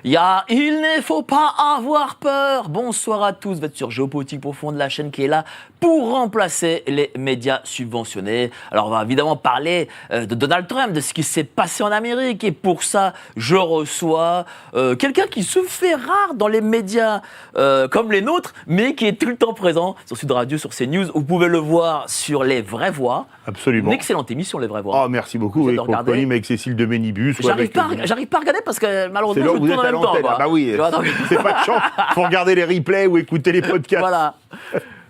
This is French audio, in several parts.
Il ne faut pas avoir peur. Bonsoir à tous, vous êtes sur Géopolitique Profonde, la chaîne qui est là pour remplacer les médias subventionnés. Alors on va évidemment parler de Donald Trump, de ce qui s'est passé en Amérique. Et pour ça, je reçois quelqu'un qui se fait rare dans les médias comme les nôtres, mais qui est tout le temps présent sur Sud Radio, sur CNews. Vous pouvez le voir sur Les Vraies Voix. Absolument. Une excellente émission, Les Vraies Voix. Oh, merci beaucoup. Oui, qu'on anime avec Cécile de Ménibus. J'arrive pas à regarder parce que malheureusement je tourne en même temps. Ah bah oui, c'est pas de chance. Faut regarder les replays ou écouter les podcasts. Voilà.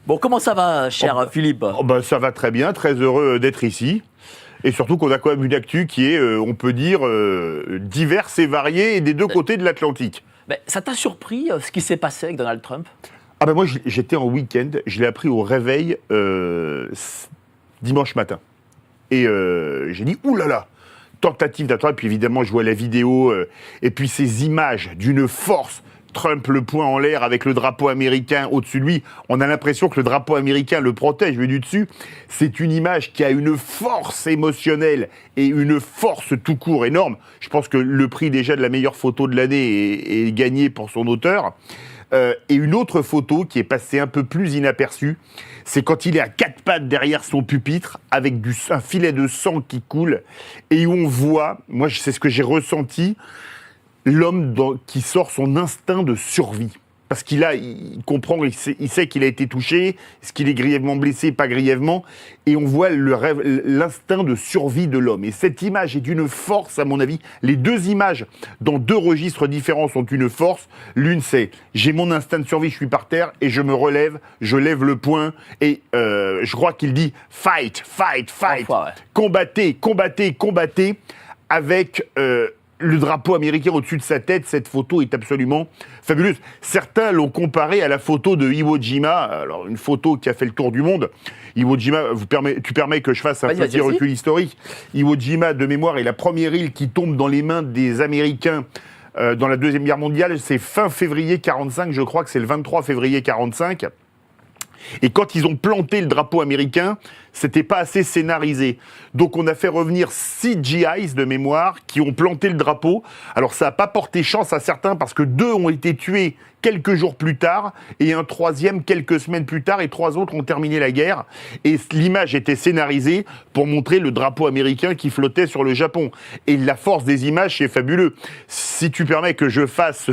Bon, comment ça va, cher Philippe ? Ça va très bien, très heureux d'être ici. Et surtout qu'on a quand même une actu qui est, on peut dire, diverse et variée et des deux côtés de l'Atlantique. Ça t'a surpris ce qui s'est passé avec Donald Trump ? Moi, j'étais en week-end, je l'ai appris au réveil dimanche matin. Et j'ai dit, oulala, tentative d'atteinte. Puis évidemment, je vois la vidéo et puis ces images d'une force. Trump le poing en l'air avec le drapeau américain au-dessus de lui. On a l'impression que le drapeau américain le protège, lui du dessus. C'est une image qui a une force émotionnelle et une force tout court énorme. Je pense que le prix déjà de la meilleure photo de l'année est gagné pour son auteur. Et une autre photo qui est passée un peu plus inaperçue, c'est quand il est à quatre pattes derrière son pupitre avec un filet de sang qui coule et où on voit, moi c'est ce que j'ai ressenti, l'homme qui sort son instinct de survie. Parce il comprend, il sait qu'il a été touché, est-ce qu'il est grièvement blessé, pas grièvement, et on voit l'instinct de survie de l'homme. Et cette image est d'une force, à mon avis. Les deux images, dans deux registres différents, sont une force. L'une, c'est « j'ai mon instinct de survie, je suis par terre, et je me relève, je lève le poing, et je crois qu'il dit « fight, fight, fight Enfin, ouais. »,« combattez, combattez, combattez », avec... le drapeau américain au-dessus de sa tête. Cette photo est absolument fabuleuse. Certains l'ont comparé à la photo de Iwo Jima, alors une photo qui a fait le tour du monde. Iwo Jima, tu permets que je fasse un petit recul historique. Iwo Jima, de mémoire, est la première île qui tombe dans les mains des Américains dans la Deuxième Guerre mondiale. C'est fin février 45, je crois que c'est le 23 février 45. Et quand ils ont planté le drapeau américain, c'était pas assez scénarisé. Donc on a fait revenir 6 GIs de mémoire qui ont planté le drapeau. Alors ça n'a pas porté chance à certains parce que 2 ont été tués quelques jours plus tard et un troisième quelques semaines plus tard et 3 autres ont terminé la guerre. Et l'image était scénarisée pour montrer le drapeau américain qui flottait sur le Japon. Et la force des images, c'est fabuleux. Si tu permets que je fasse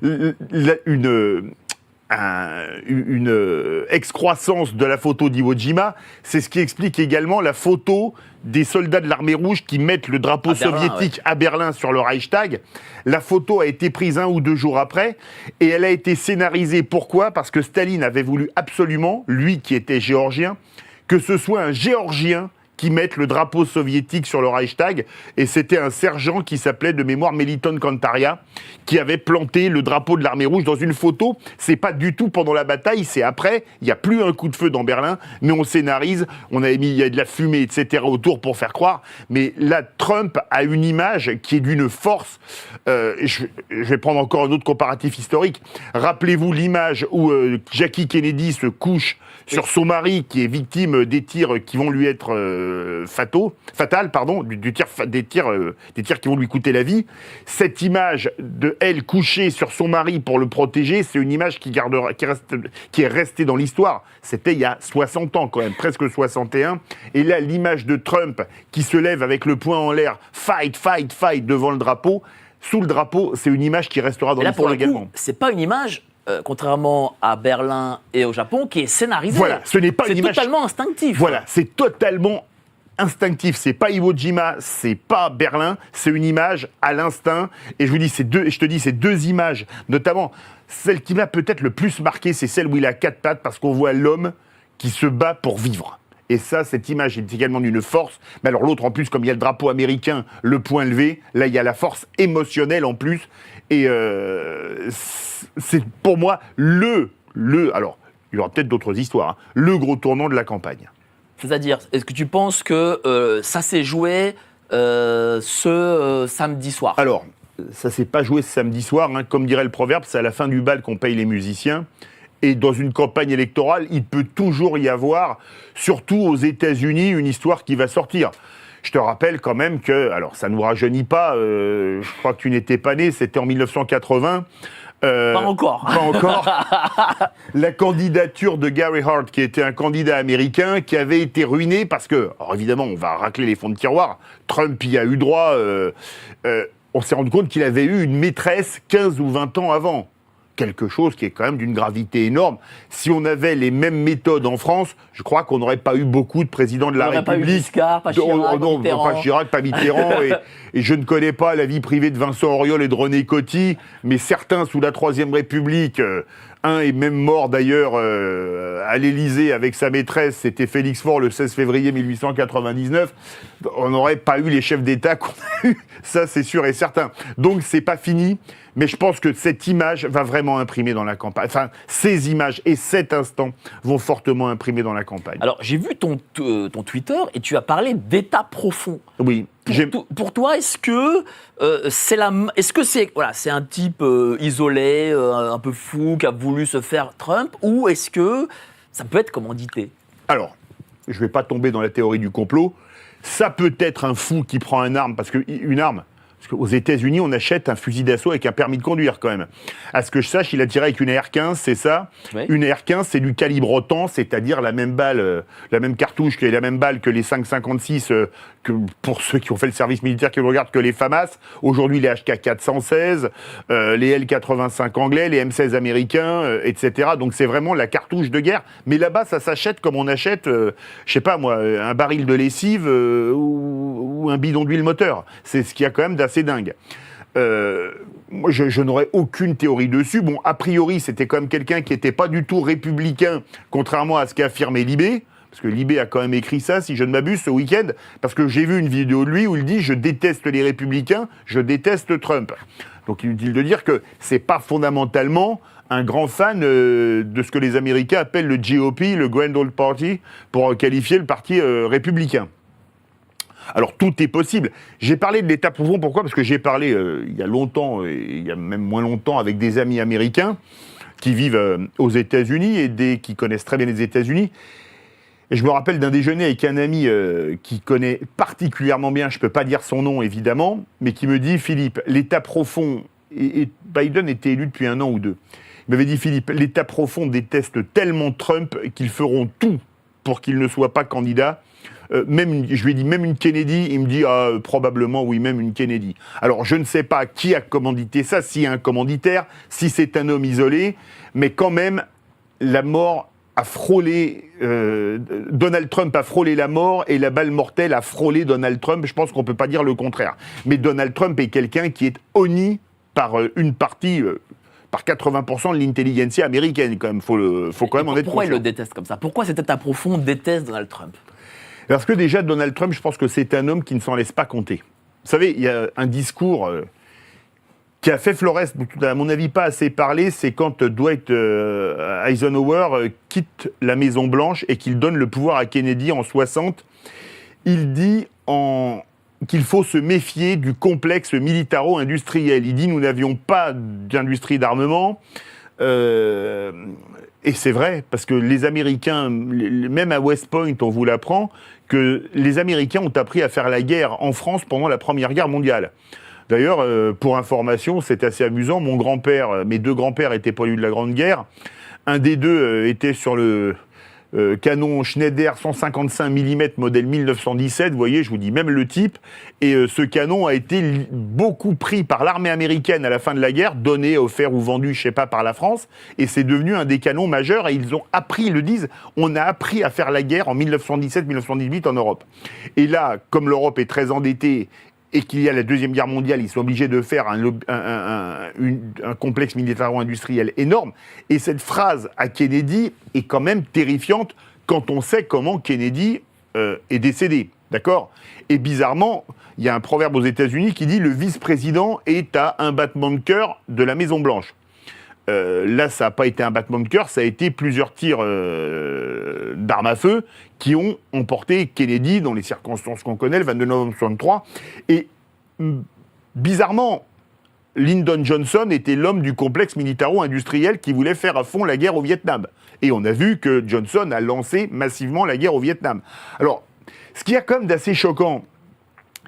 une excroissance de la photo d'Iwo Jima, c'est ce qui explique également la photo des soldats de l'armée rouge qui mettent le drapeau soviétique à Berlin sur le Reichstag. La photo a été prise 1 ou 2 jours après et elle a été scénarisée. Pourquoi ? Parce que Staline avait voulu absolument, lui qui était géorgien, que ce soit un géorgien qui mettent le drapeau soviétique sur le Reichstag, et c'était un sergent qui s'appelait de mémoire Meliton Kantaria, qui avait planté le drapeau de l'armée rouge dans une photo. C'est pas du tout pendant la bataille, c'est après, il n'y a plus un coup de feu dans Berlin, mais on scénarise, il y a de la fumée, etc. autour pour faire croire, mais là, Trump a une image qui est d'une force, je vais prendre encore un autre comparatif historique, rappelez-vous l'image où Jackie Kennedy se couche sur son mari qui est victime des tirs qui vont lui être fatales, des tirs qui vont lui coûter la vie. Cette image de elle couchée sur son mari pour le protéger, c'est une image qui est restée dans l'histoire. C'était il y a 60 ans quand même, presque 61. Et là, l'image de Trump qui se lève avec le poing en l'air, fight, fight, fight devant le drapeau. Sous le drapeau, c'est une image qui restera dans l'histoire également. C'est pas une image. Contrairement à Berlin et au Japon, qui est scénarisé. Voilà, ce n'est pas une image... C'est totalement instinctif. Voilà, c'est totalement instinctif. C'est pas Iwo Jima, c'est pas Berlin, c'est une image à l'instinct. Et je te dis, ces deux images, notamment celle qui m'a peut-être le plus marqué, c'est celle où il a 4 pattes, parce qu'on voit l'homme qui se bat pour vivre. Et ça, cette image est également d'une force. Mais alors l'autre, en plus, comme il y a le drapeau américain, le poing levé, là, il y a la force émotionnelle en plus. Et c'est pour moi alors, il y aura peut-être d'autres histoires, hein, le gros tournant de la campagne. C'est-à-dire, est-ce que tu penses que ça s'est joué ce samedi soir ? Alors, ça s'est pas joué ce samedi soir, hein, comme dirait le proverbe, c'est à la fin du bal qu'on paye les musiciens. Et dans une campagne électorale, il peut toujours y avoir, surtout aux États-Unis, une histoire qui va sortir. Je te rappelle quand même que, alors ça ne nous rajeunit pas, je crois que tu n'étais pas né, c'était en 1980. Pas encore. Pas encore. La candidature de Gary Hart, qui était un candidat américain, qui avait été ruiné parce que, alors évidemment, on va racler les fonds de tiroir, Trump y a eu droit, on s'est rendu compte qu'il avait eu une maîtresse 15 ou 20 ans avant. Quelque chose qui est quand même d'une gravité énorme. Si on avait les mêmes méthodes en France, je crois qu'on n'aurait pas eu beaucoup de présidents de la République. Pas eu Giscard, pas Chirac, pas Chirac, pas Mitterrand. et je ne connais pas la vie privée de Vincent Auriol et de René Coty, mais certains sous la Troisième République, un est même mort d'ailleurs à l'Élysée avec sa maîtresse, c'était Félix Faure le 16 février 1899. On n'aurait pas eu les chefs d'État qu'on a eu, ça c'est sûr et certain. Donc c'est pas fini. Mais je pense que cette image va vraiment imprimer dans la campagne. Enfin, ces images et cet instant vont fortement imprimer dans la campagne. Alors, j'ai vu ton Twitter et tu as parlé d'état profond. Oui. Pour toi, est-ce que c'est un type isolé, un peu fou, qui a voulu se faire Trump, ou est-ce que ça peut être commandité ? Alors, je ne vais pas tomber dans la théorie du complot. Ça peut être un fou qui prend une arme, parce qu'aux États-Unis, on achète un fusil d'assaut avec un permis de conduire, quand même. À ce que je sache, il a tiré avec une AR-15, c'est ça ? Oui. Une AR-15, c'est du calibre OTAN, c'est-à-dire la même balle, la même cartouche, la même balle que les 5,56, que pour ceux qui ont fait le service militaire, qui le regardent, que les FAMAS. Aujourd'hui, les HK416, les L85 anglais, les M16 américains, etc. Donc, c'est vraiment la cartouche de guerre. Mais là-bas, ça s'achète comme on achète, je sais pas moi, un baril de lessive ou un bidon d'huile moteur. C'est ce qu'il y a quand même d'assez dingue. Moi, je n'aurais aucune théorie dessus. Bon, a priori, c'était quand même quelqu'un qui n'était pas du tout républicain, contrairement à ce qu'a affirmé Libé, parce que Libé a quand même écrit ça, si je ne m'abuse, ce week-end, parce que j'ai vu une vidéo de lui où il dit « Je déteste les républicains, je déteste Trump ». Donc, inutile de dire que c'est pas fondamentalement un grand fan de ce que les Américains appellent le GOP, le Grand Old Party, pour qualifier le parti républicain. Alors, tout est possible. J'ai parlé de l'état profond, pourquoi ? Parce que j'ai parlé il y a longtemps, et il y a même moins longtemps, avec des amis américains qui vivent aux États-Unis et qui connaissent très bien les États-Unis. Et je me rappelle d'un déjeuner avec un ami qui connaît particulièrement bien, je ne peux pas dire son nom évidemment, mais qui me dit « Philippe, l'état profond... » et Biden était élu depuis 1 an ou 2. Il m'avait dit « Philippe, l'état profond déteste tellement Trump qu'ils feront tout pour qu'il ne soit pas candidat. » Je lui ai dit même une Kennedy, il me dit probablement oui, même une Kennedy. Alors je ne sais pas qui a commandité ça, s'il y a un commanditaire, si c'est un homme isolé, mais quand même la mort a frôlé, Donald Trump a frôlé la mort et la balle mortelle a frôlé Donald Trump. Je pense qu'on ne peut pas dire le contraire. Mais Donald Trump est quelqu'un qui est honni par une partie... par 80% de l'intelligentsia américaine, quand même. Faut quand même en être conscient. Pourquoi il le déteste comme ça ? Pourquoi cet état profond déteste Donald Trump ? Parce que déjà, Donald Trump, je pense que c'est un homme qui ne s'en laisse pas compter. Vous savez, il y a un discours qui a fait Flores, à mon avis pas assez parlé, c'est quand Dwight Eisenhower quitte la Maison-Blanche et qu'il donne le pouvoir à Kennedy en 60. Il dit qu'il faut se méfier du complexe militaro-industriel. Il dit nous n'avions pas d'industrie d'armement. Et c'est vrai, parce que les Américains, même à West Point, on vous l'apprend, que les Américains ont appris à faire la guerre en France pendant la Première Guerre mondiale. D'ailleurs, pour information, c'est assez amusant, mes 2 grands-pères étaient poilus de la Grande Guerre. Un des 2 était sur le canon Schneider 155 mm modèle 1917, vous voyez, je vous dis même le type, et ce canon a été beaucoup pris par l'armée américaine à la fin de la guerre, donné, offert ou vendu, je sais pas, par la France, et c'est devenu un des canons majeurs, et ils ont appris, ils le disent, on a appris à faire la guerre en 1917-1918 en Europe. Et là, comme l'Europe est très endettée, et qu'il y a la Deuxième Guerre mondiale, ils sont obligés de faire un complexe militaro-industriel énorme. Et cette phrase à Kennedy est quand même terrifiante quand on sait comment Kennedy est décédé. D'accord ? Et bizarrement, il y a un proverbe aux États-Unis qui dit « Le vice-président est à un battement de cœur de la Maison-Blanche ». Là, ça n'a pas été un battement de cœur, ça a été plusieurs tirs d'armes à feu qui ont emporté Kennedy dans les circonstances qu'on connaît, le 22 novembre 1963. Et bizarrement, Lyndon Johnson était l'homme du complexe militaro-industriel qui voulait faire à fond la guerre au Vietnam. Et on a vu que Johnson a lancé massivement la guerre au Vietnam. Alors, ce qu'il y a quand même d'assez choquant,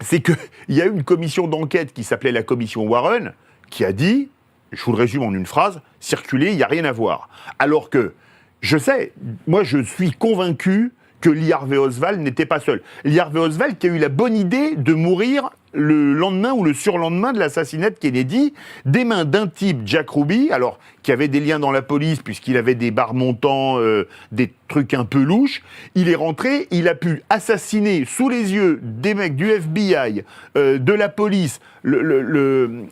c'est qu'il y a eu une commission d'enquête qui s'appelait la commission Warren, qui a dit, je vous le résume en une phrase, circuler, il n'y a rien à voir. Alors que, je sais, moi je suis convaincu que Lee Harvey Oswald n'était pas seul. Lee Harvey Oswald qui a eu la bonne idée de mourir le lendemain ou le surlendemain de l'assassinat de Kennedy, des mains d'un type, Jack Ruby, alors qui avait des liens dans la police puisqu'il avait des barres montants, des trucs un peu louches. Il est rentré, il a pu assassiner sous les yeux des mecs du FBI, de la police,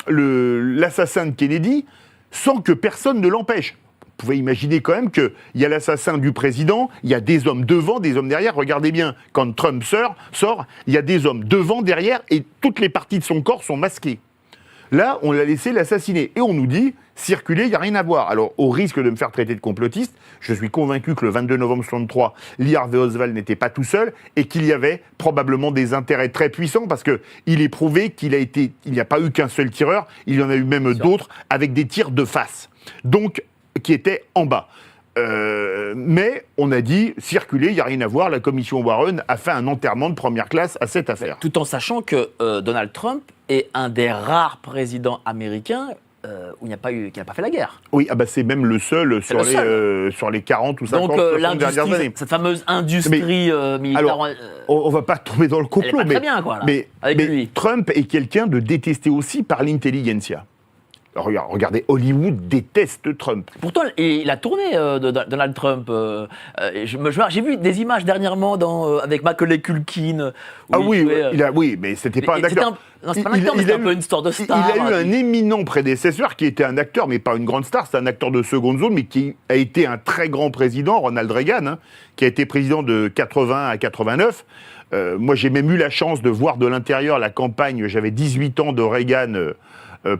l'assassin de Kennedy, sans que personne ne l'empêche. Vous pouvez imaginer quand même qu'il y a l'assassin du président, il y a des hommes devant, des hommes derrière. Regardez bien, quand Trump sort, il y a des hommes devant, derrière, et toutes les parties de son corps sont masquées. Là, on l'a laissé l'assassiner. Et on nous dit, circuler, il n'y a rien à voir. Alors, au risque de me faire traiter de complotiste, je suis convaincu que le 22 novembre 1963, Lee Harvey Oswald n'était pas tout seul et qu'il y avait probablement des intérêts très puissants parce qu'il est prouvé qu'il n'y a pas eu qu'un seul tireur, il y en a eu même d'autres avec des tirs de face. Donc, qui était en bas. Mais on a dit, circuler, il n'y a rien à voir, la commission Warren a fait un enterrement de première classe à cette affaire. Tout en sachant que Donald Trump est un des rares présidents américains où qui n'a pas fait la guerre. Oui, c'est même le seul sur les 40 ou 50 dernières années. Cette fameuse industrie militaire... Alors, on ne va pas tomber dans le complot, elle est pas très bien, quoi, là, avec lui. Trump est quelqu'un de détesté aussi par l'intelligentsia. Regardez, Hollywood déteste Trump. Pourtant, il a tourné Donald Trump. J'ai vu des images dernièrement avec Macaulay Culkin. Oui, mais c'était pas un acteur. C'est pas un acteur, mais c'était un peu une histoire de star. Il a eu un éminent prédécesseur qui était un acteur, mais pas une grande star. C'est un acteur de seconde zone, mais qui a été un très grand président, Ronald Reagan, qui a été président de 80 à 89. Moi, j'ai même eu la chance de voir de l'intérieur la campagne. J'avais 18 ans de Reagan.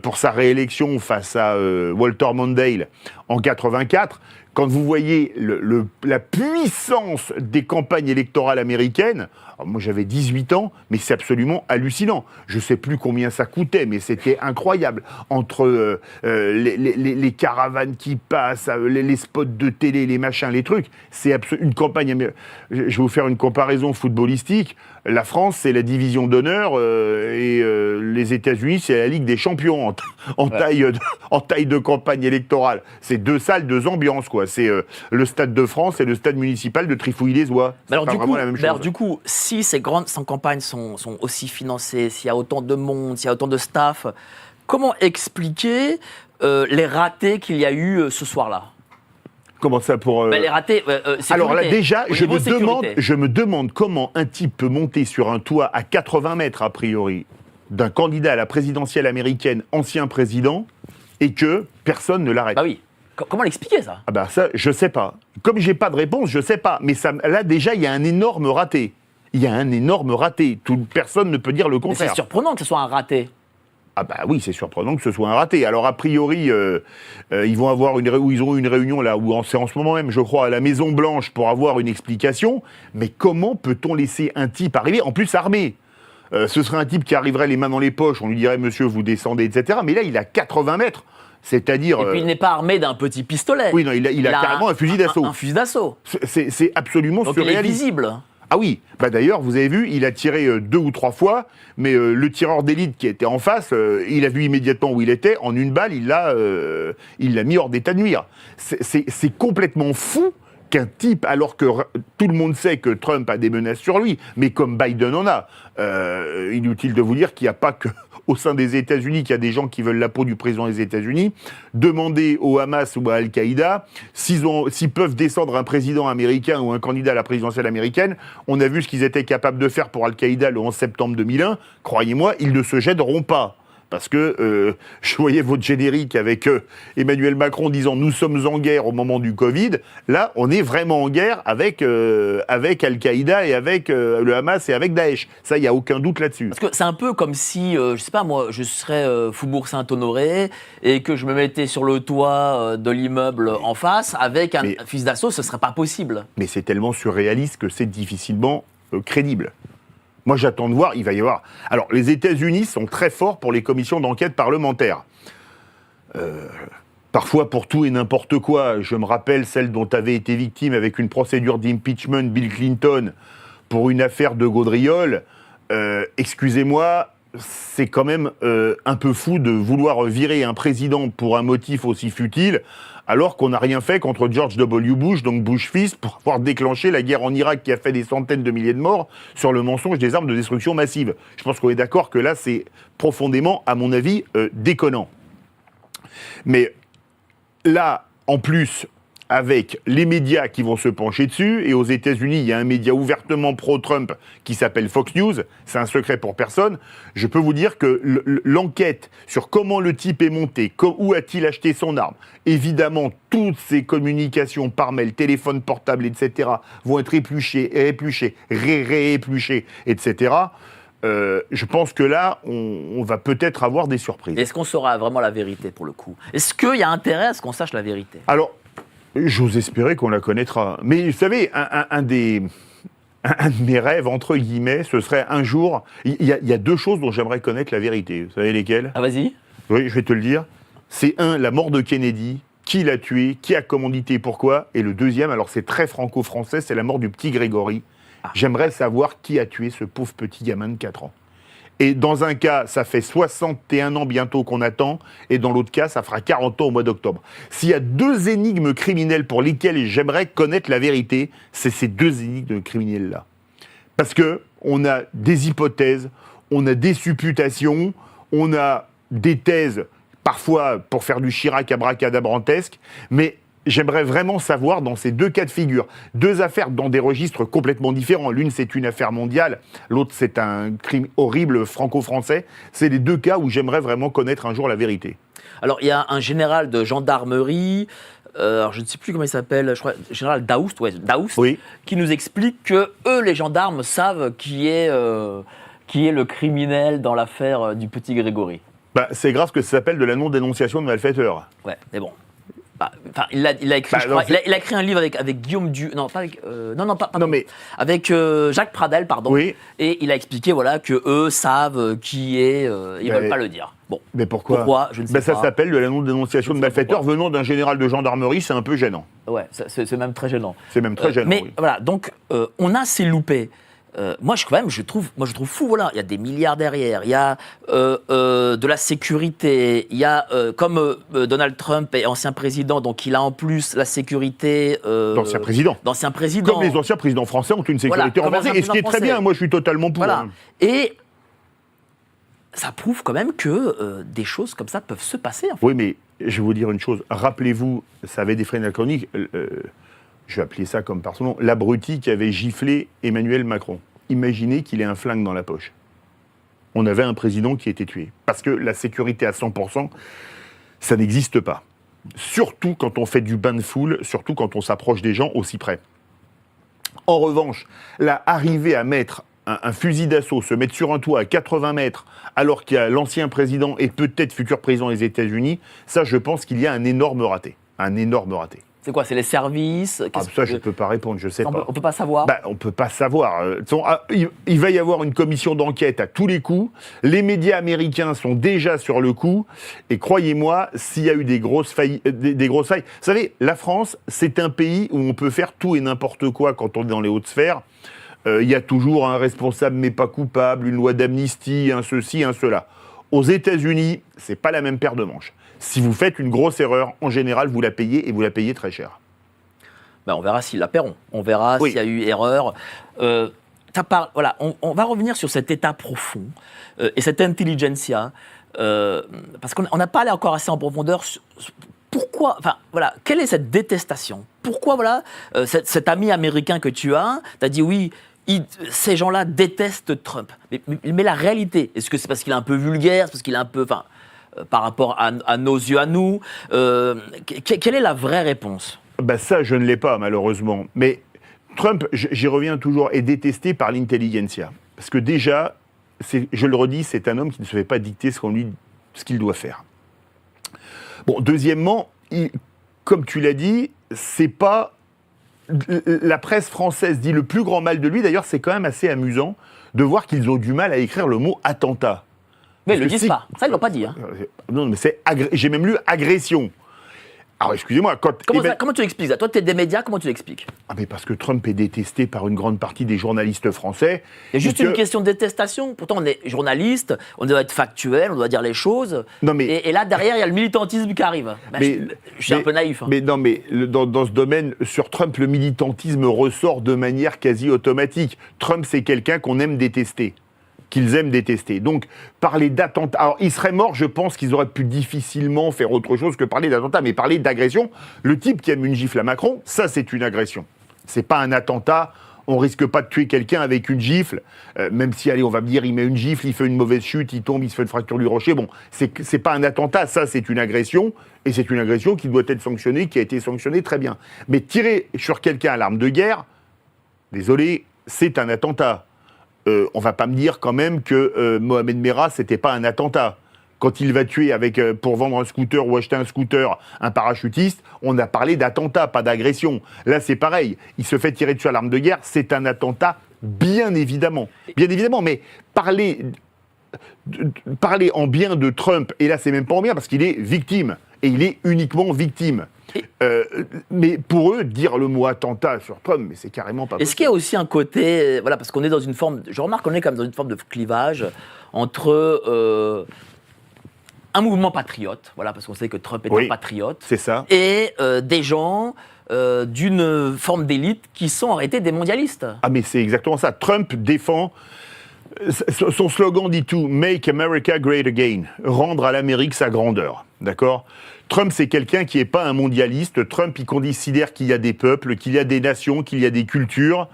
Pour sa réélection face à Walter Mondale en 84, quand vous voyez la puissance des campagnes électorales américaines, moi j'avais 18 ans, mais c'est absolument hallucinant. Je ne sais plus combien ça coûtait, mais c'était incroyable. Entre les caravanes qui passent, les spots de télé, les machins, les trucs, c'est une campagne... Je vais vous faire une comparaison footballistique. La France, c'est la division d'honneur et les États-Unis, c'est la Ligue des champions en taille de campagne électorale. C'est 2 salles, 2 ambiances, quoi. C'est le Stade de France et le Stade municipal de Trifouille-les-Oies. Alors du coup, si ces grandes campagnes sont aussi financées, s'il y a autant de monde, s'il y a autant de staff, comment expliquer les ratés qu'il y a eu ce soir-là ? Comment ça pour... les ratés, alors là, déjà, je me demande comment un type peut monter sur un toit à 80 mètres, a priori, d'un candidat à la présidentielle américaine, ancien président, et que personne ne l'arrête. Bah oui. Comment l'expliquer, ça ? Ça, je sais pas. Comme j'ai pas de réponse, je sais pas. Mais là, déjà, il y a un énorme raté. Personne ne peut dire le contraire. Mais c'est surprenant que ce soit un raté. Oui, c'est surprenant que ce soit un raté. Alors, a priori, ils vont avoir ils ont une réunion, là, c'est en ce moment même, je crois, à la Maison-Blanche pour avoir une explication. Mais comment peut-on laisser un type arriver, en plus armé ? Ce serait un type qui arriverait les mains dans les poches, on lui dirait, monsieur, vous descendez, etc. Mais là, il a 80 mètres. C'est-à-dire... Et puis il n'est pas armé d'un petit pistolet. Oui, non, il a carrément un fusil d'assaut. Un fusil d'assaut. C'est absolument surréaliste. Donc il est visible. Ah oui, d'ailleurs, vous avez vu, il a tiré 2 ou 3 fois, mais le tireur d'élite qui était en face, il a vu immédiatement où il était, en une balle, il l'a mis hors d'état de nuire. C'est complètement fou qu'un type, alors que tout le monde sait que Trump a des menaces sur lui, mais comme Biden en a, inutile de vous dire qu'il n'y a pas que... au sein des États-Unis, qu'il y a des gens qui veulent la peau du président des États-Unis, demander au Hamas ou à Al-Qaïda s'ils peuvent descendre un président américain ou un candidat à la présidentielle américaine. On a vu ce qu'ils étaient capables de faire pour Al-Qaïda le 11 septembre 2001. Croyez-moi, ils ne se jetteront pas. Parce que je voyais votre générique avec Emmanuel Macron disant « Nous sommes en guerre » au moment du Covid. Là, on est vraiment en guerre avec Al-Qaïda et avec le Hamas et avec Daesh. Ça, il n'y a aucun doute là-dessus. Parce que c'est un peu comme si, je sais pas moi, je serais Faubourg Saint-Honoré et que je me mettais sur le toit de l'immeuble en face avec un fusil d'assaut, ce ne serait pas possible. Mais c'est tellement surréaliste que c'est difficilement crédible. Moi, j'attends de voir, il va y avoir... Alors, les États-Unis sont très forts pour les commissions d'enquête parlementaires. Parfois pour tout et n'importe quoi. Je me rappelle celle dont avait été victime avec une procédure d'impeachment Bill Clinton pour une affaire de gaudriole. excusez-moi, c'est quand même un peu fou de vouloir virer un président pour un motif aussi futile, alors qu'on n'a rien fait contre George W. Bush, donc Bush fils, pour avoir déclenché la guerre en Irak qui a fait des centaines de milliers de morts sur le mensonge des armes de destruction massive. Je pense qu'on est d'accord que là, c'est profondément, à mon avis, déconnant. Mais là, en plus, avec les médias qui vont se pencher dessus, et aux États-Unis, il y a un média ouvertement pro-Trump qui s'appelle Fox News, c'est un secret pour personne, je peux vous dire que l'enquête sur comment le type est monté, où a-t-il acheté son arme, évidemment, toutes ces communications par mail, téléphone portable, etc., vont être épluchées, réépluchées, etc., je pense que là, on va peut-être avoir des surprises. Est-ce qu'on saura vraiment la vérité, pour le coup? Est-ce qu'il y a intérêt à ce qu'on sache la vérité? Alors, j'ose espérer qu'on la connaîtra. Mais vous savez, un de mes rêves, entre guillemets, ce serait un jour... Il y a deux choses dont j'aimerais connaître la vérité. Vous savez lesquelles? Ah, vas-y. Oui, je vais te le dire. C'est la mort de Kennedy, qui l'a tué, qui a commandité, pourquoi. Et le deuxième, alors c'est très franco-français, c'est la mort du petit Grégory. J'aimerais savoir qui a tué ce pauvre petit gamin de 4 ans. Et dans un cas, ça fait 61 ans bientôt qu'on attend, et dans l'autre cas, ça fera 40 ans au mois d'octobre. S'il y a deux énigmes criminelles pour lesquelles j'aimerais connaître la vérité, c'est ces deux énigmes criminelles-là. Parce que on a des hypothèses, on a des supputations, on a des thèses, parfois pour faire du Chirac abracadabrantesque, mais j'aimerais vraiment savoir, dans ces deux cas de figure, deux affaires dans des registres complètement différents. L'une, c'est une affaire mondiale, l'autre, c'est un crime horrible franco-français. C'est les deux cas où j'aimerais vraiment connaître un jour la vérité. Alors, il y a un général de gendarmerie, alors je ne sais plus comment il s'appelle, je crois, général Daoust, oui, qui nous explique que eux, les gendarmes, savent qui est le criminel dans l'affaire du petit Grégory. Bah, c'est grave que ça s'appelle de la non-dénonciation de malfaiteurs. Ouais, mais bon. Enfin, il a écrit, il a écrit un livre avec Guillaume non, pas avec, avec Jacques Pradel, pardon. Oui. Et il a expliqué, voilà, que eux savent qui est. Ils veulent pas le dire. Bon. Mais pourquoi je ne sais pas. Ça s'appelle de la non-dénonciation de malfaiteurs venant d'un général de gendarmerie, c'est un peu gênant. Ouais, c'est même très gênant. C'est même très gênant. Mais oui. voilà, donc on a ces loupés. Moi, je trouve fou, voilà. Il y a des milliards derrière, il y a de la sécurité, il y a, comme Donald Trump est ancien président, donc il a en plus la sécurité... D'ancien président. Comme les anciens présidents français ont une sécurité renforcée, et ce qui est très bien, moi je suis totalement pour. Voilà. Et ça prouve quand même que des choses comme ça peuvent se passer. En fait. Oui, mais je vais vous dire une chose, rappelez-vous, ça avait défrayé la chronique... je vais appeler ça comme par son nom, l'abruti qui avait giflé Emmanuel Macron. Imaginez qu'il ait un flingue dans la poche. On avait un président qui était tué. Parce que la sécurité à 100%, ça n'existe pas. Surtout quand on fait du bain de foule, surtout quand on s'approche des gens aussi près. En revanche, là, arriver à mettre un fusil d'assaut, se mettre sur un toit à 80 mètres, alors qu'il y a l'ancien président et peut-être futur président des États-Unis, ça, je pense qu'il y a un énorme raté. Un énorme raté. C'est quoi? C'est les services? Ça, je ne peux pas répondre, je ne sais pas. On ne peut pas savoir? On ne peut pas savoir. Il va y avoir une commission d'enquête à tous les coups. Les médias américains sont déjà sur le coup. Et croyez-moi, s'il y a eu des grosses failles... Vous savez, la France, c'est un pays où on peut faire tout et n'importe quoi quand on est dans les hautes sphères. Il y a toujours un responsable mais pas coupable, une loi d'amnistie, un ceci, un cela. Aux États-Unis, c'est pas la même paire de manches. Si vous faites une grosse erreur, en général, vous la payez et vous la payez très cher. On verra s'ils la paieront. On verra s'il y a eu erreur. Voilà, on va revenir sur cet état profond et cette intelligentsia, parce qu'on n'a pas allé encore assez en profondeur. Pourquoi, quelle est cette détestation? Pourquoi, cet ami américain que tu as, t'as dit oui, ces gens-là détestent Trump. Mais la réalité, est-ce que c'est parce qu'il est un peu vulgaire, parce qu'il est un peu... par rapport à nos yeux, à nous, quelle est la vraie réponse? Ça, je ne l'ai pas, malheureusement. Mais Trump, j'y reviens toujours, est détesté par l'intelligentsia. Parce que déjà, je le redis, c'est un homme qui ne se fait pas dicter ce qu'il doit faire. Bon, deuxièmement, comme tu l'as dit, c'est pas... La presse française dit le plus grand mal de lui. D'ailleurs, c'est quand même assez amusant de voir qu'ils ont du mal à écrire le mot « attentat ». Mais ils ne le disent pas. Ça, ils ne l'ont pas dit. Hein. Non, mais j'ai même lu agression. Alors, excusez-moi, comment tu l'expliques ça? Toi, tu es des médias, comment tu l'expliques? Ah, mais parce que Trump est détesté par une grande partie des journalistes français. C'est juste une question de détestation. Pourtant, on est journaliste, on doit être factuel, on doit dire les choses. Non, mais... et là, derrière, il y a le militantisme qui arrive. Je suis un peu naïf. Hein. Mais non, mais dans ce domaine, sur Trump, le militantisme ressort de manière quasi automatique. Trump, c'est quelqu'un qu'on aime détester. Qu'ils aiment détester. Donc, parler d'attentat... Alors, il serait mort, je pense qu'ils auraient pu difficilement faire autre chose que parler d'attentat, mais parler d'agression, le type qui aime une gifle à Macron, ça, c'est une agression. C'est pas un attentat, on risque pas de tuer quelqu'un avec une gifle, même si, allez, on va me dire, il met une gifle, il fait une mauvaise chute, il tombe, il se fait une fracture du rocher, bon, c'est pas un attentat, ça, c'est une agression, et c'est une agression qui doit être sanctionnée, qui a été sanctionnée très bien. Mais tirer sur quelqu'un à l'arme de guerre, désolé, c'est un attentat. On va pas me dire quand même que Mohamed Merah, c'était pas un attentat. Quand il va tuer pour vendre un scooter ou acheter un scooter un parachutiste, on a parlé d'attentat, pas d'agression. Là, c'est pareil. Il se fait tirer dessus à l'arme de guerre, c'est un attentat, bien évidemment. Bien évidemment, mais parler en bien de Trump, et là, c'est même pas en bien, parce qu'il est victime. Et il est uniquement victime. Mais pour eux, dire le mot attentat sur Trump, mais c'est carrément pas possible. Est-ce qu'il y a aussi un côté, voilà, parce qu'on est dans une forme, je remarque qu'on est quand même dans une forme de clivage entre un mouvement patriote, voilà, parce qu'on sait que Trump est un patriote, c'est ça, et des gens d'une forme d'élite qui sont en réalité des mondialistes. Ah mais c'est exactement ça. Trump défend. Son slogan dit tout, « Make America Great Again », rendre à l'Amérique sa grandeur, d'accord ? Trump, c'est quelqu'un qui n'est pas un mondialiste. Trump, il considère qu'il y a des peuples, qu'il y a des nations, qu'il y a des cultures.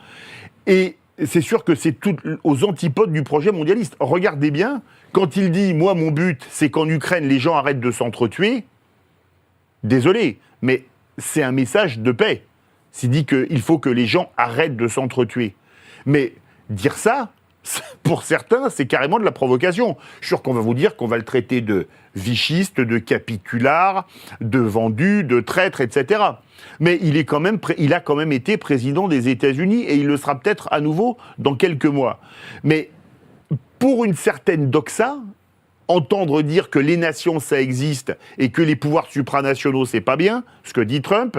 Et c'est sûr que c'est tout aux antipodes du projet mondialiste. Regardez bien, quand il dit « Moi, mon but, c'est qu'en Ukraine, les gens arrêtent de s'entretuer », désolé, mais c'est un message de paix. S'il dit qu'il faut que les gens arrêtent de s'entretuer. Mais dire ça, pour certains, c'est carrément de la provocation. Je suis sûr qu'on va vous dire qu'on va le traiter de vichiste, de capitulard, de vendu, de traître, etc. Mais il a quand même été président des États-Unis et il le sera peut-être à nouveau dans quelques mois. Mais pour une certaine doxa, entendre dire que les nations, ça existe et que les pouvoirs supranationaux, c'est pas bien, ce que dit Trump,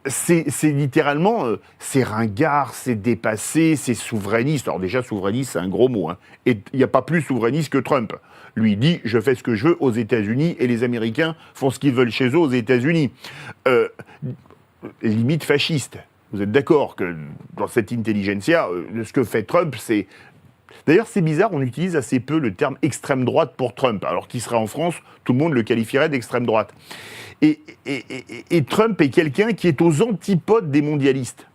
c'est littéralement, c'est ringard, c'est dépassé, c'est souverainiste. Alors déjà, souverainiste, c'est un gros mot. Hein. Et il n'y a pas plus souverainiste que Trump. Lui, il dit, je fais ce que je veux aux États-Unis et les Américains font ce qu'ils veulent chez eux aux États-Unis. Limite fasciste. Vous êtes d'accord que dans cette intelligentsia, ce que fait Trump, c'est... D'ailleurs, c'est bizarre, on utilise assez peu le terme extrême droite pour Trump, alors qu'il serait en France, tout le monde le qualifierait d'extrême droite. Et Trump est quelqu'un qui est aux antipodes des mondialistes.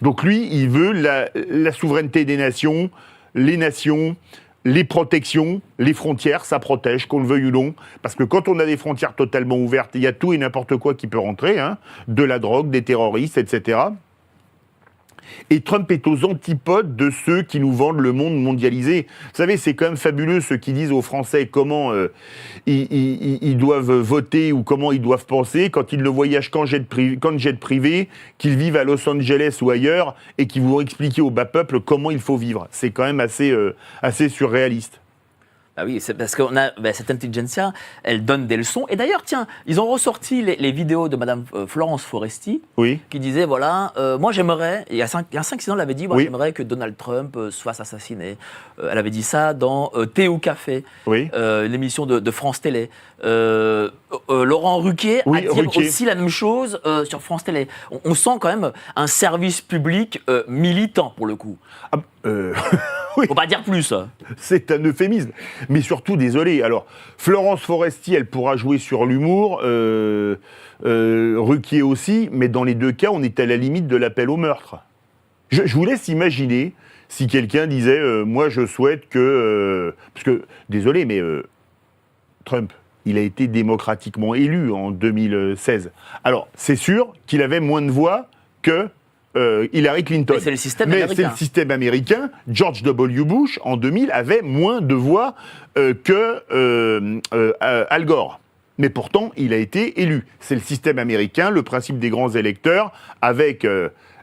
Donc lui, il veut la souveraineté des nations, les protections, les frontières, ça protège, qu'on le veuille ou non. Parce que quand on a des frontières totalement ouvertes, il y a tout et n'importe quoi qui peut rentrer, hein, de la drogue, des terroristes, etc. Et Trump est aux antipodes de ceux qui nous vendent le monde mondialisé. Vous savez, c'est quand même fabuleux ceux qui disent aux Français comment ils doivent voter ou comment ils doivent penser quand ils ne voyagent qu'en jet privé, qu'ils vivent à Los Angeles ou ailleurs et qui vont expliquer au bas peuple comment il faut vivre. C'est quand même assez surréaliste. Ah oui, c'est parce qu'on a cette intelligentsia, elle donne des leçons. Et d'ailleurs, tiens, ils ont ressorti les vidéos de Madame Florence Foresti, qui disait, voilà, moi j'aimerais, il y a 5-6 ans, elle avait dit, moi j'aimerais que Donald Trump se fasse assassiner. Elle avait dit ça dans Thé ou Café, l'émission de France Télé. Laurent Ruquier a dit aussi la même chose sur France Télé. On sent quand même un service public militant, pour le coup. Oui. Faut pas dire plus. C'est un euphémisme. Mais surtout, désolé. Alors, Florence Foresti, elle pourra jouer sur l'humour, Ruquier aussi, mais dans les deux cas, on est à la limite de l'appel au meurtre. Je vous laisse imaginer si quelqu'un disait moi, je souhaite que... parce que, désolé, mais Trump, il a été démocratiquement élu en 2016. Alors, c'est sûr qu'il avait moins de voix que... Hillary Clinton. Mais c'est le système américain. C'est le système américain. George W. Bush, en 2000, avait moins de voix que Al Gore. Mais pourtant, il a été élu. C'est le système américain, le principe des grands électeurs, avec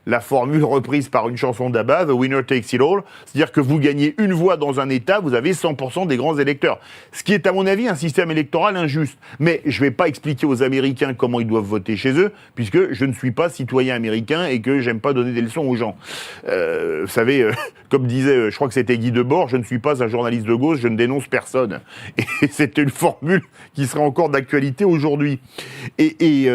la formule reprise par une chanson d'ABBA, The Winner Takes It All, c'est-à-dire que vous gagnez une voix dans un État, vous avez 100% des grands électeurs. Ce qui est, à mon avis, un système électoral injuste. Mais je ne vais pas expliquer aux Américains comment ils doivent voter chez eux, puisque je ne suis pas citoyen américain et que j'aime pas donner des leçons aux gens. Vous savez, comme disait, je crois que c'était Guy Debord, je ne suis pas un journaliste de gauche, je ne dénonce personne. Et c'était une formule qui serait encore d'actualité aujourd'hui. Et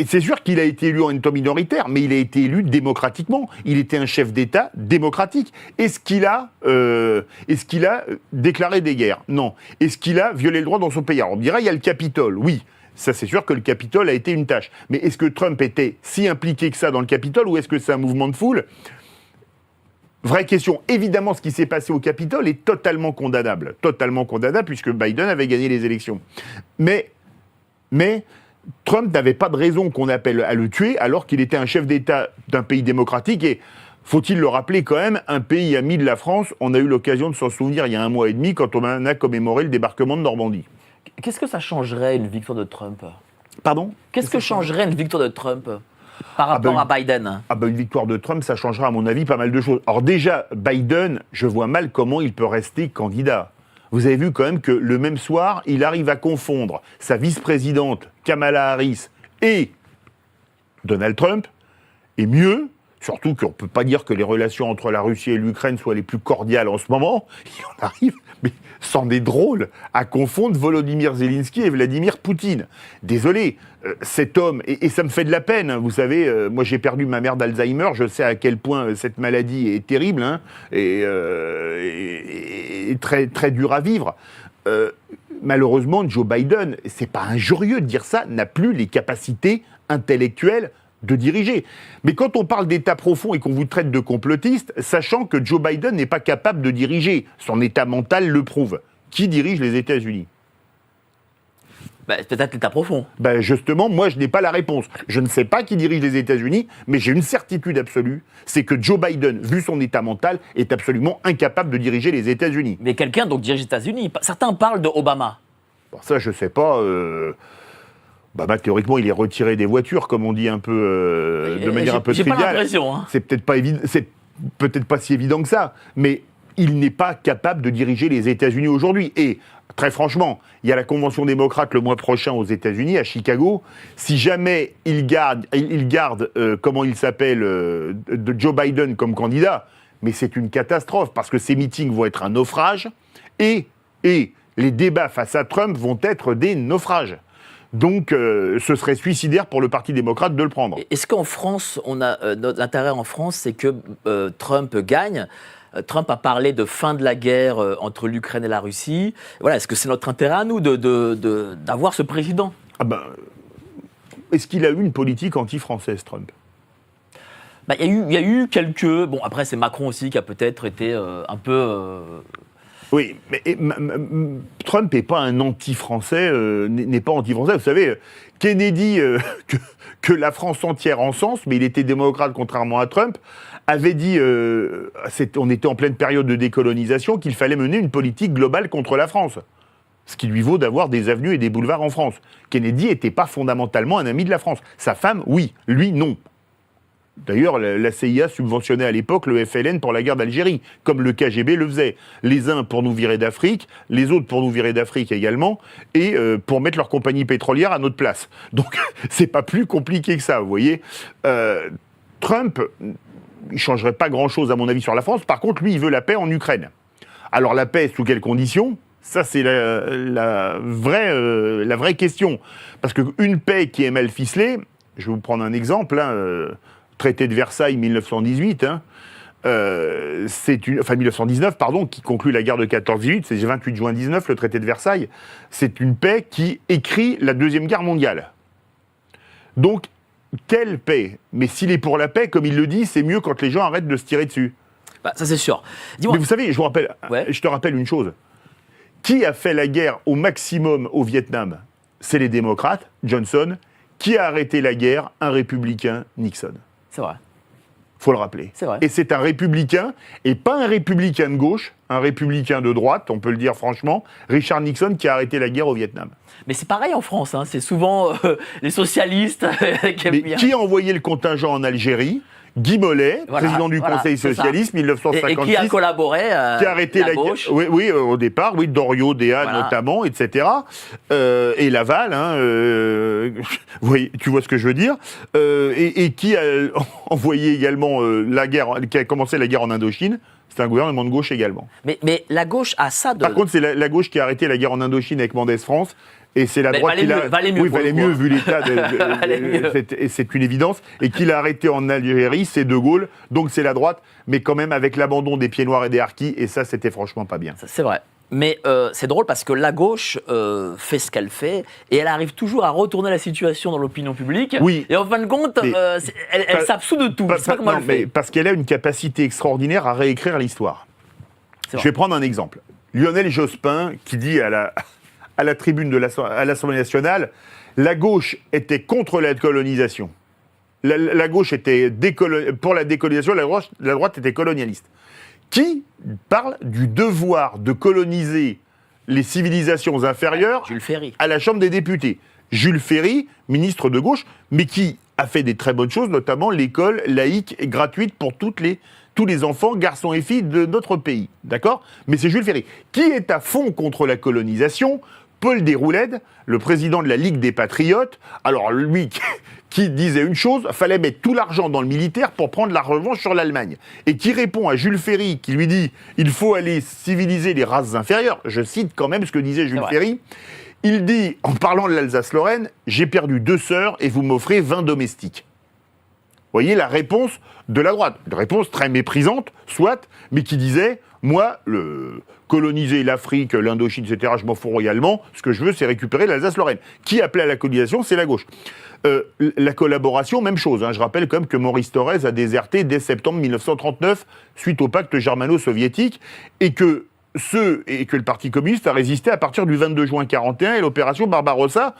c'est sûr qu'il a été élu en étant minoritaire, mais il a été élu démocratiquement. Il était un chef d'État démocratique. Est-ce qu'il a déclaré des guerres? Non. Est-ce qu'il a violé le droit dans son pays? Alors on dirait il y a le Capitole, oui. Ça, c'est sûr que le Capitole a été une tâche. Mais est-ce que Trump était si impliqué que ça dans le Capitole, ou est-ce que c'est un mouvement de foule? Vraie question. Évidemment, ce qui s'est passé au Capitole est totalement condamnable. Totalement condamnable, puisque Biden avait gagné les élections. Mais Trump n'avait pas de raison qu'on appelle à le tuer, alors qu'il était un chef d'État d'un pays démocratique. Et, faut-il le rappeler quand même, un pays ami de la France, on a eu l'occasion de s'en souvenir il y a 1 mois et demi, quand on a commémoré le débarquement de Normandie. Qu'est-ce que ça changerait, une victoire de Trump? Pardon? Qu'est-ce que changerait une victoire de Trump par rapport à Biden? Une victoire de Trump, ça changera, à mon avis, pas mal de choses. Alors déjà, Biden, je vois mal comment il peut rester candidat. Vous avez vu quand même que le même soir, il arrive à confondre sa vice-présidente, Kamala Harris, et Donald Trump, et mieux, surtout qu'on ne peut pas dire que les relations entre la Russie et l'Ukraine soient les plus cordiales en ce moment, il en arrive, mais c'en est drôle, à confondre Volodymyr Zelensky et Vladimir Poutine. Désolé, cet homme, et ça me fait de la peine, vous savez, moi j'ai perdu ma mère d'Alzheimer, je sais à quel point cette maladie est terrible, et très, très dure à vivre. Malheureusement, Joe Biden, c'est pas injurieux de dire ça, n'a plus les capacités intellectuelles de diriger. Mais quand on parle d'État profond et qu'on vous traite de complotiste, sachant que Joe Biden n'est pas capable de diriger, son état mental le prouve. Qui dirige les États-Unis? Peut-être l'État profond. Justement, moi, je n'ai pas la réponse. Je ne sais pas qui dirige les États-Unis, mais j'ai une certitude absolue, c'est que Joe Biden, vu son état mental, est absolument incapable de diriger les États-Unis. Mais quelqu'un donc dirige les États-Unis. Certains parlent de Obama. Bon, ça, je ne sais pas. Théoriquement, il est retiré des voitures, comme on dit un peu, de manière un peu triviale. J'ai pas l'impression. C'est peut-être pas évident, c'est peut-être pas si évident que ça, mais il n'est pas capable de diriger les États-Unis aujourd'hui. Et très franchement, il y a la convention démocrate le mois prochain aux États-Unis, à Chicago. Si jamais il garde comment il s'appelle, de Joe Biden comme candidat, mais c'est une catastrophe parce que ces meetings vont être un naufrage et les débats face à Trump vont être des naufrages. Donc, ce serait suicidaire pour le Parti démocrate de le prendre. Est-ce qu'en France, notre intérêt en France, c'est que Trump gagne? Trump a parlé de fin de la guerre entre l'Ukraine et la Russie. Voilà, est-ce que c'est notre intérêt à nous d'avoir ce président? Est-ce qu'il a eu une politique anti-française, Trump? Il y a eu quelques... Bon, après, c'est Macron aussi qui a peut-être été un peu... Oui, mais Trump n'est pas un anti-français, n'est pas anti-français. Vous savez, Kennedy, que la France entière encense, mais il était démocrate contrairement à Trump, avait dit, on était en pleine période de décolonisation, qu'il fallait mener une politique globale contre la France. Ce qui lui vaut d'avoir des avenues et des boulevards en France. Kennedy n'était pas fondamentalement un ami de la France. Sa femme, oui. Lui, non. D'ailleurs, la CIA subventionnait à l'époque le FLN pour la guerre d'Algérie, comme le KGB le faisait. Les uns pour nous virer d'Afrique, les autres pour nous virer d'Afrique également, et pour mettre leur compagnie pétrolière à notre place. Donc, c'est pas plus compliqué que ça, vous voyez. Trump, il changerait pas grand-chose à mon avis sur la France. Par contre, lui, il veut la paix en Ukraine. Alors, la paix, sous quelles conditions ? Ça, c'est la vraie question. Parce qu'une paix qui est mal ficelée, je vais vous prendre un exemple, traité de Versailles 1918, 1919, pardon, qui conclut la guerre de 14-18, c'est le 28 juin 19, le traité de Versailles, c'est une paix qui écrit la Deuxième Guerre mondiale. Donc, quelle paix? Mais s'il est pour la paix, comme il le dit, c'est mieux quand les gens arrêtent de se tirer dessus. Ça c'est sûr. Mais vous savez, je te rappelle une chose. Qui a fait la guerre au maximum au Vietnam? C'est les démocrates, Johnson. Qui a arrêté la guerre? Un républicain, Nixon. C'est vrai. Faut le rappeler. C'est vrai. Et c'est un républicain, et pas un républicain de gauche, un républicain de droite, on peut le dire franchement, Richard Nixon, qui a arrêté la guerre au Vietnam. Mais c'est pareil en France, c'est souvent les socialistes qui aiment bien. Qui a envoyé le contingent en Algérie? Guy Mollet, président du Conseil socialiste, 1956. Et qui a collaboré qui a arrêté la gauche. Oui, au départ, Doriot, Déa notamment, etc. Et Laval, tu vois ce que je veux dire. Et qui a envoyé également qui a commencé la guerre en Indochine. C'est un gouvernement de gauche également. Mais la gauche a ça de... Par contre, c'est la gauche qui a arrêté la guerre en Indochine avec Mendès France. Et c'est la droite qui l'a... valait mieux vu l'état. C'est une évidence. Et qui l'a arrêté en Algérie, c'est De Gaulle. Donc c'est la droite, mais quand même avec l'abandon des pieds noirs et des harkis. Et ça, c'était franchement pas bien. C'est vrai. Mais c'est drôle parce que la gauche fait ce qu'elle fait et elle arrive toujours à retourner la situation dans l'opinion publique. Oui. Et en fin de compte, elle s'absout de tout. C'est pas comment elle fait. Parce qu'elle a une capacité extraordinaire à réécrire l'histoire. Je vais prendre un exemple. Lionel Jospin qui dit à la tribune à l'Assemblée nationale, la gauche était contre la colonisation. La gauche était pour la décolonisation, la droite était colonialiste. Qui parle du devoir de coloniser les civilisations inférieures Jules Ferry. À la Chambre des députés. Jules Ferry, ministre de gauche, mais qui a fait des très bonnes choses, notamment l'école laïque et gratuite pour tous les enfants, garçons et filles de notre pays. D'accord ? Mais c'est Jules Ferry. Qui est à fond contre la colonisation ? Paul Déroulède, le président de la Ligue des Patriotes, alors lui qui disait une chose, fallait mettre tout l'argent dans le militaire pour prendre la revanche sur l'Allemagne. Et qui répond à Jules Ferry, qui lui dit « il faut aller civiliser les races inférieures », je cite quand même ce que disait Jules Ferry, il dit, en parlant de l'Alsace-Lorraine, « j'ai perdu 2 sœurs et vous m'offrez 20 domestiques ». Vous voyez la réponse de la droite, une réponse très méprisante, soit, mais qui disait « moi, coloniser l'Afrique, l'Indochine, etc., je m'en fous royalement, ce que je veux, c'est récupérer l'Alsace-Lorraine ». Qui appelait à la colonisation, c'est la gauche. La collaboration, même chose. Je rappelle quand même que Maurice Thorez a déserté dès septembre 1939 suite au pacte germano-soviétique et que le Parti communiste a résisté à partir du 22 juin 1941 et l'opération Barbarossa,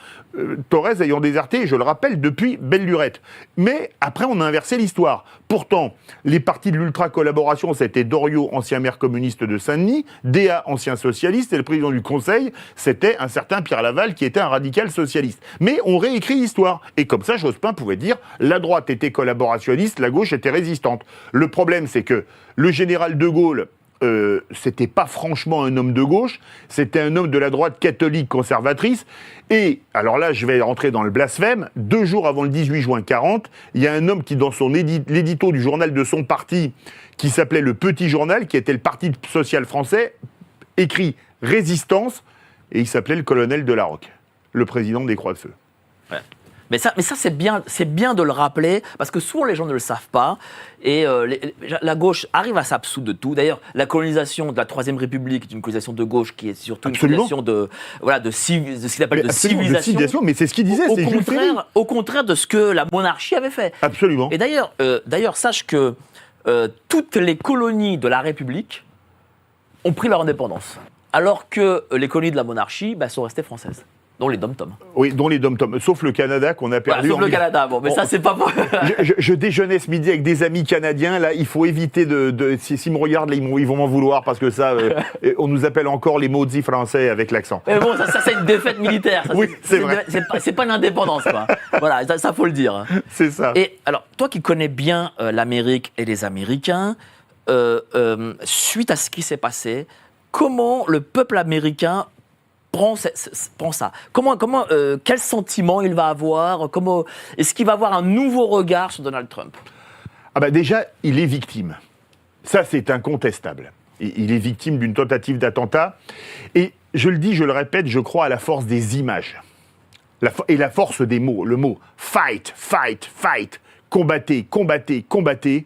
Thorez ayant déserté, je le rappelle, depuis Belle-Lurette. Mais après, on a inversé l'histoire. Pourtant, les partis de l'ultra-collaboration, c'était Doriot, ancien maire communiste de Saint-Denis, Déa, ancien socialiste, et le président du Conseil, c'était un certain Pierre Laval, qui était un radical socialiste. Mais on réécrit l'histoire. Et comme ça, Jospin pouvait dire, la droite était collaborationniste, la gauche était résistante. Le problème, c'est que le général de Gaulle, c'était pas franchement un homme de gauche, c'était un homme de la droite catholique conservatrice. Et, alors là, je vais rentrer dans le blasphème, 2 jours avant le 18 juin 1940, il y a un homme qui, dans l'édito du journal de son parti, qui s'appelait Le Petit Journal, qui était le Parti social français, écrit « Résistance », et il s'appelait le colonel Delarocque, le président des Croix de Feu. Ouais. Mais ça c'est bien de le rappeler, parce que souvent les gens ne le savent pas, et la gauche arrive à s'absoudre de tout. D'ailleurs, la colonisation de la Troisième République est une colonisation de gauche qui est surtout Absolument. Une colonisation de ce qu'il appelle de civilisation. Mais c'est ce qu'il disait, au contraire de ce que la monarchie avait fait. Absolument. Et d'ailleurs, sache que toutes les colonies de la République ont pris leur indépendance, alors que les colonies de la monarchie sont restées françaises. Dont les dom-toms. Oui, dont les dom-toms. Sauf le Canada qu'on a perdu. Sauf le Canada, bon, mais ça, c'est pas... je déjeunais ce midi avec des amis canadiens, là, il faut éviter s'ils me regardent, là, ils vont m'en vouloir, parce que ça, on nous appelle encore les maudits français avec l'accent. Mais bon, ça c'est une défaite militaire. Ça, oui, c'est vrai. C'est pas une indépendance, quoi. Voilà, ça faut le dire. C'est ça. Et alors, toi qui connais bien l'Amérique et les Américains, suite à ce qui s'est passé, comment le peuple américain prend ça. Quel sentiment il va avoir? Est-ce qu'il va avoir un nouveau regard sur Donald Trump? Déjà, il est victime. Ça, c'est incontestable. Il est victime d'une tentative d'attentat. Et je le dis, je le répète, je crois à la force des images. Et la force des mots. Le mot « fight, fight, fight »,« combattez, combattez, combattez »,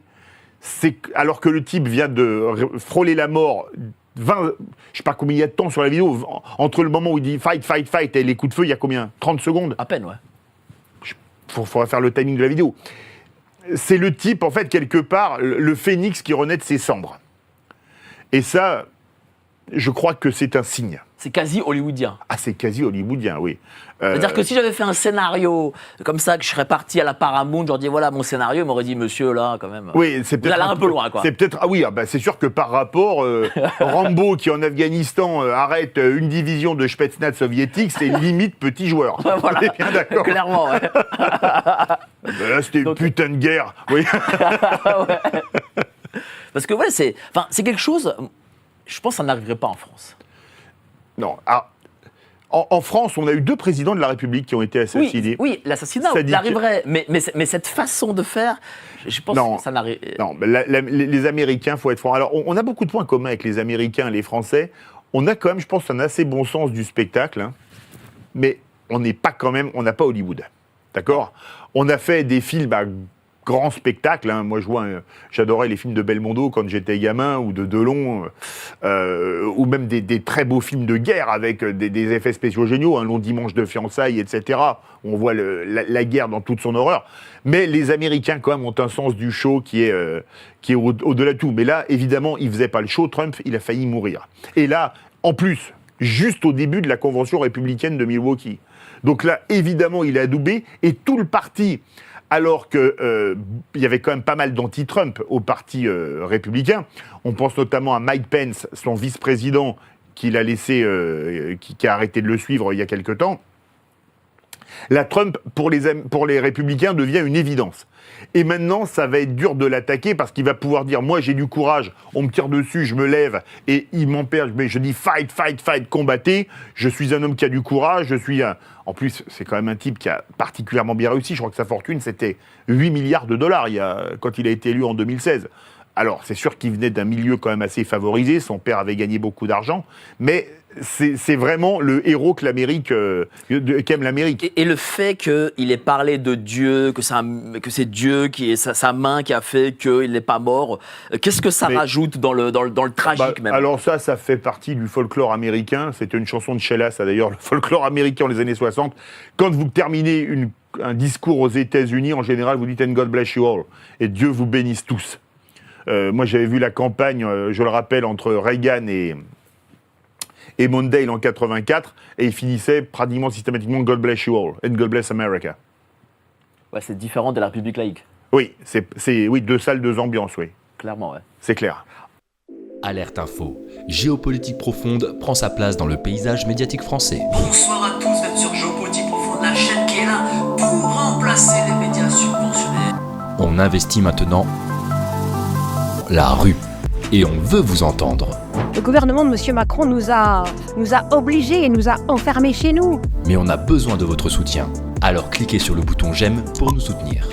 alors que le type vient de frôler la mort... je ne sais pas combien il y a de temps sur la vidéo, entre le moment où il dit fight, fight, fight et les coups de feu, il y a combien? 30 secondes? À peine, ouais. Il faudra faire le timing de la vidéo. C'est le type, en fait, quelque part, le phénix qui renaît de ses cendres. Et ça, je crois que c'est un signe. C'est quasi hollywoodien. Ah, c'est quasi hollywoodien, oui. C'est-à-dire que si j'avais fait un scénario comme ça, que je serais parti à la Paramount, j'aurais dit voilà mon scénario, il m'aurait dit monsieur là quand même. Oui, c'est peut-être vous allez un peu loin quoi. C'est peut-être c'est sûr que par rapport Rambo qui en Afghanistan arrête une division de Spetsnaz soviétique, c'est limite petit joueur. Voilà. On est bien d'accord. Clairement, ouais. Là, c'était une putain de guerre. Oui. Ouais. Parce que ouais, c'est quelque chose. Je pense que ça n'arriverait pas en France. Non. Ah, en France, on a eu 2 présidents de la République qui ont été assassinés. Oui, l'assassinat, il arriverait. Mais cette façon de faire, je pense que ça n'arrive. Non, les Américains, il faut être franc. Alors, on a beaucoup de points communs avec les Américains et les Français. On a quand même, je pense, un assez bon sens du spectacle. Hein. Mais on n'a pas Hollywood. D'accord ? On a fait des films à grand spectacle. Hein. Moi, j'adorais les films de Belmondo quand j'étais gamin, ou de Delon, ou même des très beaux films de guerre avec des effets spéciaux géniaux, Un long dimanche de fiançailles, etc. On voit la guerre dans toute son horreur. Mais les Américains, quand même, ont un sens du show qui est au-delà de tout. Mais là, évidemment, il faisait pas le show. Trump, il a failli mourir. Et là, en plus, juste au début de la convention républicaine de Milwaukee. Donc là, évidemment, il est adoubé. Et tout le parti... Alors qu'il y avait quand même pas mal d'anti-Trump au parti républicain. On pense notamment à Mike Pence, son vice-président, qu'il a laissé, qui a arrêté de le suivre il y a quelque temps. La Trump, pour les républicains, devient une évidence. Et maintenant, ça va être dur de l'attaquer parce qu'il va pouvoir dire « Moi, j'ai du courage, on me tire dessus, je me lève et il m'empêche. Mais je dis « Fight, fight, fight, combattez. Je suis un homme qui a du courage, je suis un... » En plus, c'est quand même un type qui a particulièrement bien réussi. Je crois que sa fortune, c'était 8 milliards de dollars quand il a été élu en 2016. Alors, c'est sûr qu'il venait d'un milieu quand même assez favorisé. Son père avait gagné beaucoup d'argent. Mais c'est vraiment le héros que l'Amérique, qu'aime l'Amérique. Et le fait qu'il ait parlé de Dieu, que c'est Dieu qui est sa main qui a fait qu'il n'est pas mort, qu'est-ce que ça rajoute dans le tragique même? Alors ça fait partie du folklore américain. C'était une chanson de Sheila, ça d'ailleurs, le folklore américain des années 60. Quand vous terminez un discours aux États-Unis, en général, vous dites « And God bless you all » et Dieu vous bénisse tous. Moi, j'avais vu la campagne, je le rappelle, entre Reagan et Mondale en 84, et il finissait pratiquement systématiquement « God bless you all » and « God bless America ». Ouais, c'est différent de la République laïque. Oui, c'est 2 salles, 2 ambiances, oui. Clairement, ouais. C'est clair. Alerte Info. Géopolitique profonde prend sa place dans le paysage médiatique français. Bonsoir à tous, vous êtes sur Géopolitique profonde, la chaîne qui est là pour remplacer les médias subventionnés. On investit maintenant la rue. Et on veut vous entendre. Le gouvernement de M. Macron nous a obligés et nous a enfermés chez nous. Mais on a besoin de votre soutien. Alors cliquez sur le bouton j'aime pour nous soutenir.